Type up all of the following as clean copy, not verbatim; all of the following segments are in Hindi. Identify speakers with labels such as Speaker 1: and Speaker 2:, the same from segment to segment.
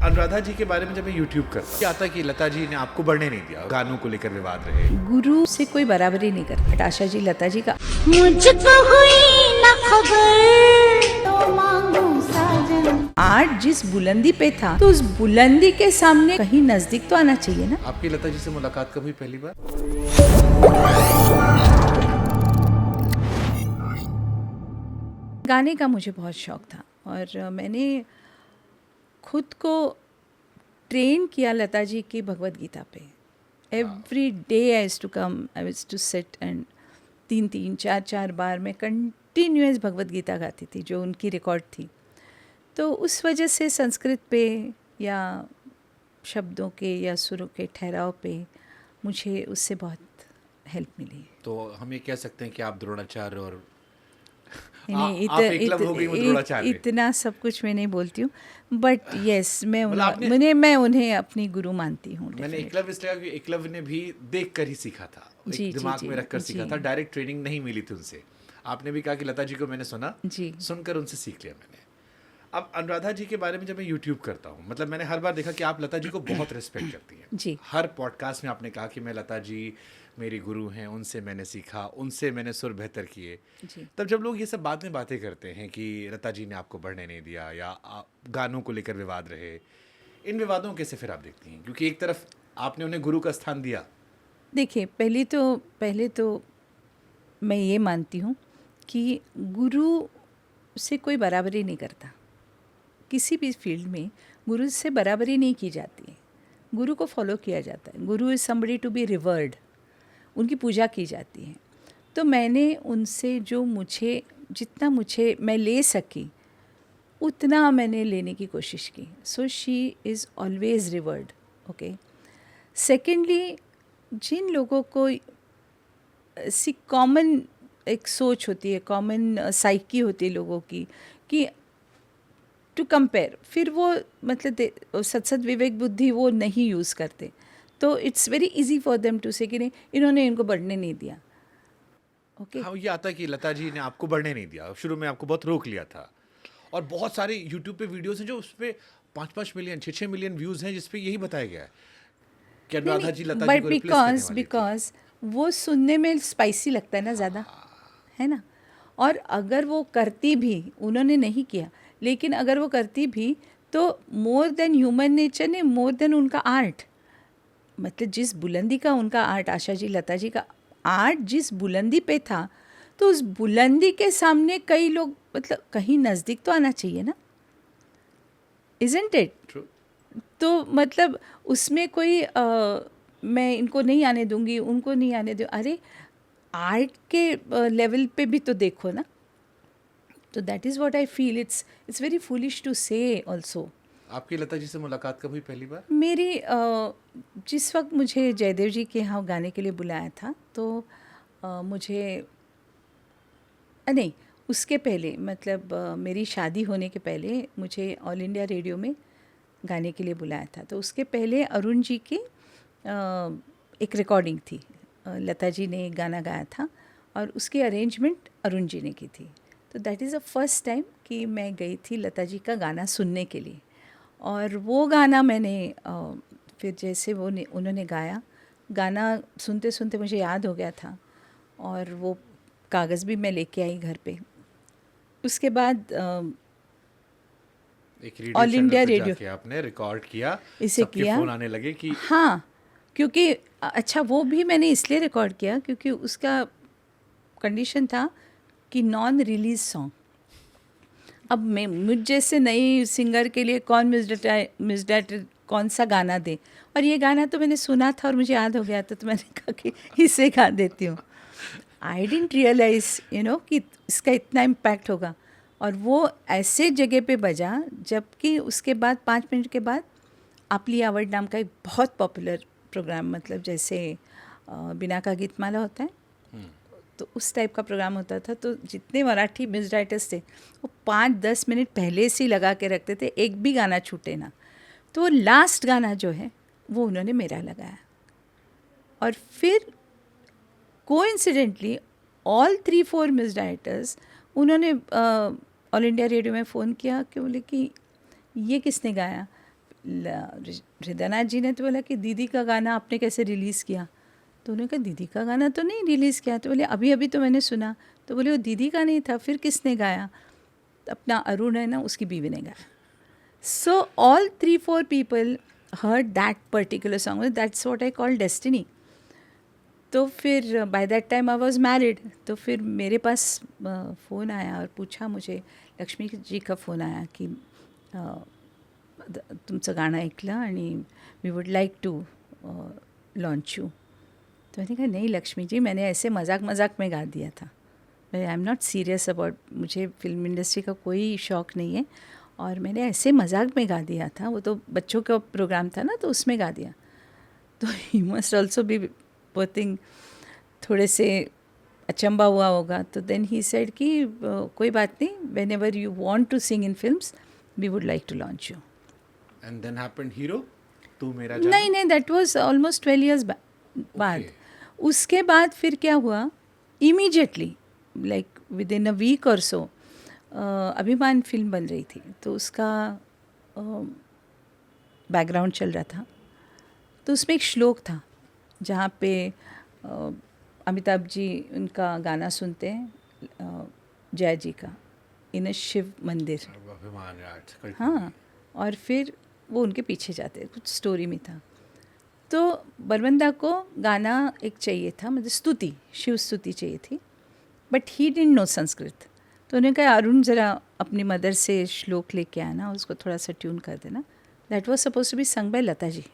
Speaker 1: अनुराधा जी के बारे में जब मैं यूट्यूब करता क्या आता कि लता जी ने आपको बढ़ने नहीं दिया, गानों को लेकर विवाद रहे।
Speaker 2: गुरु से कोई बराबरी नहीं करता। बट आशा जी लता जी का
Speaker 3: मुझको हुई न खबर तो मांगू साजन।
Speaker 2: आर्ट जिस बुलंदी पे था तो उस बुलंदी के सामने कहीं नजदीक तो आना चाहिए ना।
Speaker 1: आपकी लता जी से मुलाकात कब हुई पहली बार?
Speaker 2: गाने का मुझे बहुत शौक था और मैंने खुद को ट्रेन किया लता जी की भगवत गीता पे। Every day I used to come, I used to sit and 3-4 बार मैं कंटिन्यूअस भगवत गीता गाती थी जो उनकी रिकॉर्ड थी। तो उस वजह से संस्कृत पे या शब्दों के या सुरों के ठहराव पे मुझे उससे बहुत हेल्प मिली।
Speaker 1: तो हम ये कह सकते हैं कि आप द्रोणाचार्य और
Speaker 2: नहीं,
Speaker 1: आप एकलव्य हो गई, वो द्रोणाचार्य।
Speaker 2: इतना सब कुछ मैं नहीं बोलती हूँ, बट यस मैं
Speaker 1: मतलब
Speaker 2: मैं उन्हें अपनी गुरु मानती हूँ।
Speaker 1: मैंने एकलव्य इसलिए कहा कि एकलव्य ने भी देख कर ही सीखा था,
Speaker 2: जी,
Speaker 1: एक दिमाग
Speaker 2: जी,
Speaker 1: में रखकर
Speaker 2: जी।
Speaker 1: सीखा था, डायरेक्ट ट्रेनिंग नहीं मिली थी उनसे। आपने भी कहा कि लता जी को मैंने सुना,
Speaker 2: जी।
Speaker 1: सुनकर उनसे सीख लिया मैंने। अब अनुराधा जी के बारे में जब मैं यूट्यूब करता हूँ, मतलब मैंने हर बार देखा कि आप लता जी को बहुत रिस्पेक्ट करती हैं।
Speaker 2: जी।
Speaker 1: हर पॉडकास्ट में आपने कहा कि मैं लता जी मेरी गुरु हैं, उनसे मैंने सीखा, उनसे मैंने सुर बेहतर किए।
Speaker 2: जी।
Speaker 1: तब जब लोग ये सब बातें करते हैं कि लता जी ने आपको बढ़ने नहीं दिया या गानों को लेकर विवाद रहे, इन विवादों को कैसे फिर आप देखती हैं? क्योंकि एक तरफ आपने उन्हें गुरु का स्थान दिया।
Speaker 2: देखिए, पहले तो मैं ये मानती हूँ कि गुरु से कोई बराबरी नहीं करता। किसी भी फील्ड में गुरु से बराबरी नहीं की जाती है। गुरु को फॉलो किया जाता है। Guru is somebody to be revered, उनकी पूजा की जाती है। तो मैंने उनसे जो जितना मैं ले सकी उतना मैंने लेने की कोशिश की। So she is always rewarded. Okay. Secondly, जिन लोगों को सी कॉमन एक सोच होती है, कॉमन साइकी होती है लोगों की कि टू कंपेयर, फिर वो मतलब सत्सद विवेक बुद्धि वो नहीं यूज़ करते। तो it's very easy for them to say कि नहीं, इन्होंने इनको बढ़ने नहीं दिया। ओके।
Speaker 1: हाँ, ये आता कि लता जी ने आपको बढ़ने नहीं दिया, शुरू में आपको बहुत रोक लिया था। और बहुत सारे यूट्यूब पे वीडियोस हैं जो उस पे 5-5 मिलियन 6-6 मिलियन व्यूज़ हैं, जिस पे यही बताया गया है कि अनुराधा जी लता जी
Speaker 2: बट
Speaker 1: को रिप्लेस करने वाली थी।
Speaker 2: बिकॉज वो सुनने में स्पाइसी लगता है ना ज़्यादा, है ना। और अगर वो करती भी, उन्होंने नहीं किया, लेकिन अगर वो करती भी तो मोर देन ह्यूमन नेचर ने, मोर देन उनका आर्ट, मतलब जिस बुलंदी का उनका आर्ट, आशा जी लता जी का आर्ट जिस बुलंदी पे था, तो उस बुलंदी के सामने कई लोग मतलब कहीं नज़दीक तो आना चाहिए ना, इज़न्ट इट?
Speaker 1: True.
Speaker 2: तो मतलब उसमें कोई मैं इनको नहीं आने दूंगी, उनको नहीं आने दूँ, अरे आर्ट के लेवल पे भी तो देखो ना। तो that is what I feel. It's very foolish to say also.
Speaker 1: आपकी लता जी से मुलाकात कब हुई पहली बार?
Speaker 2: मेरी जिस वक्त मुझे जयदेव जी के यहाँ गाने के लिए बुलाया था, तो मुझे नहीं, उसके पहले मतलब मेरी शादी होने के पहले मुझे ऑल इंडिया रेडियो में गाने के लिए बुलाया था। तो उसके पहले अरुण जी की एक रिकॉर्डिंग थी। लता जी ने एक गाना गाया था और उसकी अरेंजमेंट अरुण जी ने की थी। तो that is the first time कि मैं गई थी लता जी का गाना सुनने के लिए। और वो गाना मैंने फिर जैसे उन्होंने गाया, गाना सुनते सुनते मुझे याद हो गया था और वो कागज़ भी मैं लेके आई घर पे। उसके बाद
Speaker 1: एक रेडियो
Speaker 2: ऑल
Speaker 1: चैनल
Speaker 2: इंडिया
Speaker 1: पे
Speaker 2: रेडियो
Speaker 1: जाके आपने रिकॉर्ड किया,
Speaker 2: इसे
Speaker 1: सबके
Speaker 2: किया।
Speaker 1: फोन आने लगे कि
Speaker 2: हाँ, क्योंकि अच्छा वो भी मैंने इसलिए रिकॉर्ड किया क्योंकि उसका कंडीशन था कि नॉन रिलीज सॉन्ग। अब मैं मुझ जैसे नई सिंगर के लिए कौन मिसडाइरेक्टेड कौन सा गाना दे, और ये गाना तो मैंने सुना था और मुझे याद हो गया था, तो मैंने कहा कि इसे गा देती हूँ। आई डिडंट रियलाइज कि इसका इतना इम्पैक्ट होगा। और वो ऐसे जगह पे बजा जबकि उसके बाद 5 मिनट के बाद आपली आवड नाम का एक बहुत पॉपुलर प्रोग्राम, मतलब जैसे बिना का गीतमाला होता है, तो उस टाइप का प्रोग्राम होता था। तो जितने मराठी म्यूजिक राइटर्स थे वो 5-10 मिनट पहले से ही लगा के रखते थे, एक भी गाना छूटे ना। तो लास्ट गाना जो है वो उन्होंने मेरा लगाया। और फिर कोइंसिडेंटली ऑल 3-4 म्यूजिक राइटर्स उन्होंने ऑल इंडिया रेडियो में फ़ोन किया कि बोले कि ये किसने गाया। हृदयनाथ जी ने तो बोला कि दीदी का गाना आपने कैसे रिलीज़ किया? तो उन्होंने कहा दीदी का गाना तो नहीं रिलीज़ किया। तो बोले अभी अभी तो मैंने सुना। तो बोले वो दीदी का नहीं था, फिर किसने गाया? तो अपना अरुण है ना, उसकी बीवी ने गाया। So all 3-4 people heard that particular song, that's what I call destiny. तो फिर by that time I was married. तो फिर मेरे पास फ़ोन आया और पूछा मुझे, लक्ष्मी जी का फ़ोन आया की तुमचं गाणं ऐकलं आणि we would like to launch you. तो मैंने कहा नहीं लक्ष्मी जी, मैंने ऐसे मजाक मजाक में गा दिया था, I am not serious about, मुझे फिल्म इंडस्ट्री का कोई शौक़ नहीं है और मैंने ऐसे मजाक में गा दिया था, वो तो बच्चों का प्रोग्राम था ना, तो उसमें गा दिया। तो he must also be Pothing थोड़े से अचंबा हुआ होगा। तो देन ही सेड कि कोई बात नहीं, whenever you want to sing in films we would like to launch you.
Speaker 1: And then happened hero, तू मेरा
Speaker 2: नहीं नहीं, दैट वाज ऑलमोस्ट 12 years बाद। उसके बाद फिर क्या हुआ, immediately like within a week और सो अभिमान फिल्म बन रही थी, तो उसका बैकग्राउंड चल रहा था। तो उसमें एक श्लोक था जहाँ पे अमिताभ जी उनका गाना सुनते हैं, जय जी का, इन अ शिव मंदिर।
Speaker 1: अभिमान।
Speaker 2: हाँ, और फिर वो उनके पीछे जाते, कुछ स्टोरी में था। तो बरबंदा को गाना एक चाहिए था, मतलब स्तुति, शिव स्तुति चाहिए थी, but he didn't know Sanskrit. तो उन्होंने कहा अरुण ज़रा अपनी मदर से श्लोक लेके आना, उसको थोड़ा सा ट्यून कर देना। That was suppose to be sung by Lata ji.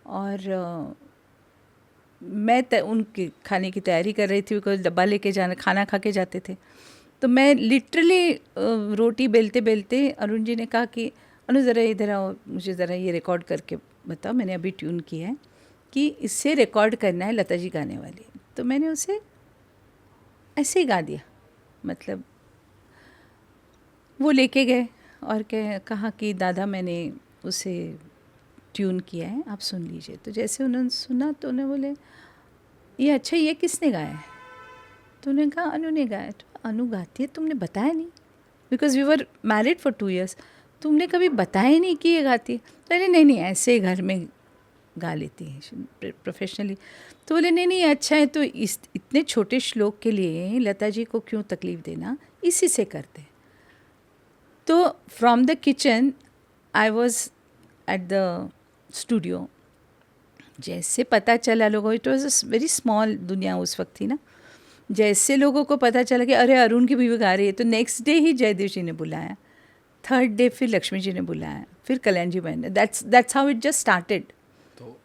Speaker 2: और मैं उनके खाने की तैयारी कर रही थी, बिकॉज डब्बा लेके जाना, खाना खा के जाते थे। तो मैं लिटरली रोटी बेलते बेलते अरुण जी ने कहा कि अनु ज़रा इधर आओ, मुझे ज़रा ये रिकॉर्ड करके बताओ, मैंने अभी ट्यून किया है कि इससे रिकॉर्ड करना है, लता जी गाने वाली। तो मैंने उसे ऐसे ही गा दिया, मतलब वो लेके गए और कहा कि दादा मैंने उसे ट्यून किया है, आप सुन लीजिए। तो जैसे उन्होंने सुना तो उन्हें बोले ये अच्छा, ये किसने गाया है? तो उन्होंने कहा अनु ने गाया। तो अनु गाती है, तुमने बताया नहीं, because we were married for 2 years, तुमने कभी बताया नहीं कि ये गाती है? तो बोले नहीं नहीं, ऐसे ही घर में गा लेती है प्रोफेशनली। तो बोले नहीं नहीं, अच्छा है, तो इस इतने छोटे श्लोक के लिए लता जी को क्यों तकलीफ़ देना, इसी से करते। तो from the kitchen I was at the studio. जैसे पता चला लोगों, it was a very small दुनिया उस वक्त थी ना, जैसे लोगों को पता चला कि अरे अरुण की बीवी गा रही है, तो नेक्स्ट डे ही जयदेव जी ने बुलाया, थर्ड डे फिर लक्ष्मी जी ने बुलाया, फिर कल्याण जी बहन ने। That's how it just started.
Speaker 1: तो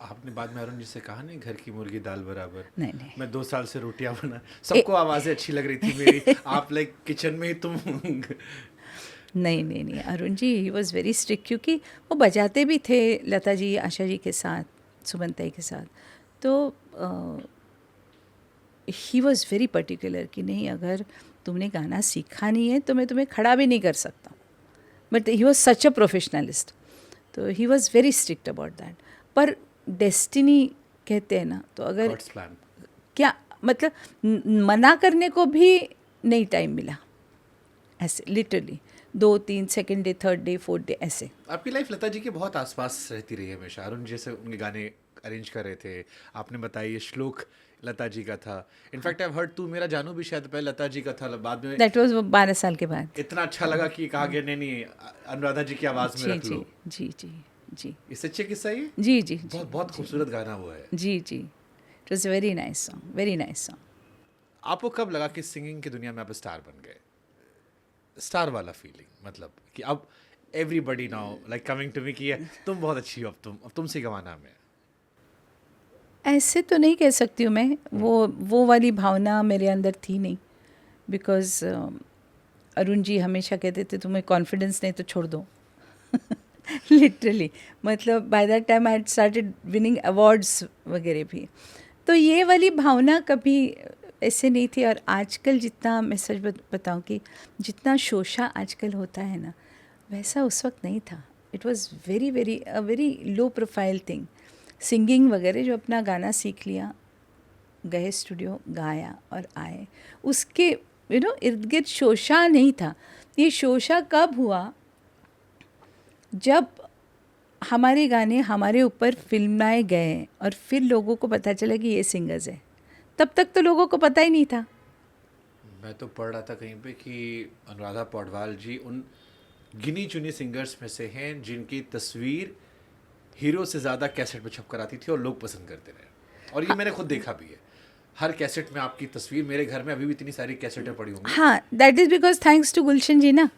Speaker 1: आपने बाद में अरुण जी से कहा नहीं, घर की मुर्गी दाल बराबर?
Speaker 2: नहीं नहीं,
Speaker 1: मैं 2 साल से रोटियां बना, सबको आवाज़ें अच्छी लग रही थी मेरी, आप लाइक किचन में ही तुम
Speaker 2: नहीं नहीं नहीं, अरुण जी ही वॉज वेरी स्ट्रिक्ट, क्योंकि वो बजाते भी थे लता जी, आशा जी के साथ, सुमनताई के साथ। तो ही वॉज वेरी पर्टिकुलर कि नहीं, अगर तुमने गाना सीखा नहीं है तो मैं तुम्हें खड़ा भी नहीं कर सकता। But he was such a professionalist, तो he was very strict about that. पर डेस्टिनी कहते हैं ना, तो अगर
Speaker 1: God's plan.
Speaker 2: क्या मतलब मना करने को भी नहीं टाइम मिला, ऐसे literally 2-3 second day, third day, fourth day, ऐसे।
Speaker 1: आपकी लाइफ लता जी के बहुत आसपास रहती रही है हमेशा। अरुण जैसे उनके गाने अरेंज कर रहे थे, आपने बताया ये श्लोक लता जी का था। इनफैक्ट आई हर्ड तू मेरा जानू भी शायद पहले लता जी का था, बाद में
Speaker 2: दैट वाज 12 साल के बाद।
Speaker 1: इतना अच्छा लगा कि कहा गया नहीं नहीं, अनुराधा जी की आवाज़ में
Speaker 2: जी
Speaker 1: रख
Speaker 2: जी
Speaker 1: लो।
Speaker 2: जी जी जी
Speaker 1: ये सच्चे किस्सा है ये?
Speaker 2: जी जी
Speaker 1: बहुत बहुत खूबसूरत गाना हुआ है।
Speaker 2: जी जी, it was very nice song, very nice song.
Speaker 1: आपको कब लगा कि सिंगिंग की दुनिया में आप स्टार बन गए? स्टार वाला फीलिंग, मतलब कि अब everybody now like coming to me कि तुम बहुत अच्छी हो, अब तुमसे गवाना हमें।
Speaker 2: ऐसे तो नहीं कह सकती हूँ मैं, वो वाली भावना मेरे अंदर थी नहीं, बिकॉज अरुण जी हमेशा कहते थे तुम्हें कॉन्फिडेंस नहीं तो छोड़ दो लिटरली, मतलब by that time I had started winning awards वगैरह भी। तो ये वाली भावना कभी ऐसे नहीं थी। और आजकल जितना, मैं सच बताऊँ कि जितना शोशा आजकल होता है ना, वैसा उस वक्त नहीं था। It was very very a very low profile thing. Singing वगैरह, जो अपना गाना सीख लिया, गए स्टूडियो, गाया और आए, उसके इर्द गिर्द शोशा नहीं था। ये शोशा कब हुआ, जब हमारे गाने हमारे ऊपर फिल्माए गए और फिर लोगों को पता चला कि ये सिंगर्स हैं, तब तक तो लोगों को पता ही नहीं था।
Speaker 1: मैं तो पढ़ रहा था कहीं पे कि अनुराधा पौडवाल जी उन गिनी चुनी सिंगर्स में से हैं जिनकी तस्वीर हीरो से ज़्यादा कैसेट में छप कर आती थी और लोग पसंद करते रहे। और ये मैंने खुद देखा भी है, हर कैसेट में आपकी तस्वीर, मेरे घर में अभी भी इतनी सारी कैसेटें पड़ी होंगी।
Speaker 2: हाँ, that is because thanks to Gulshan ji ना,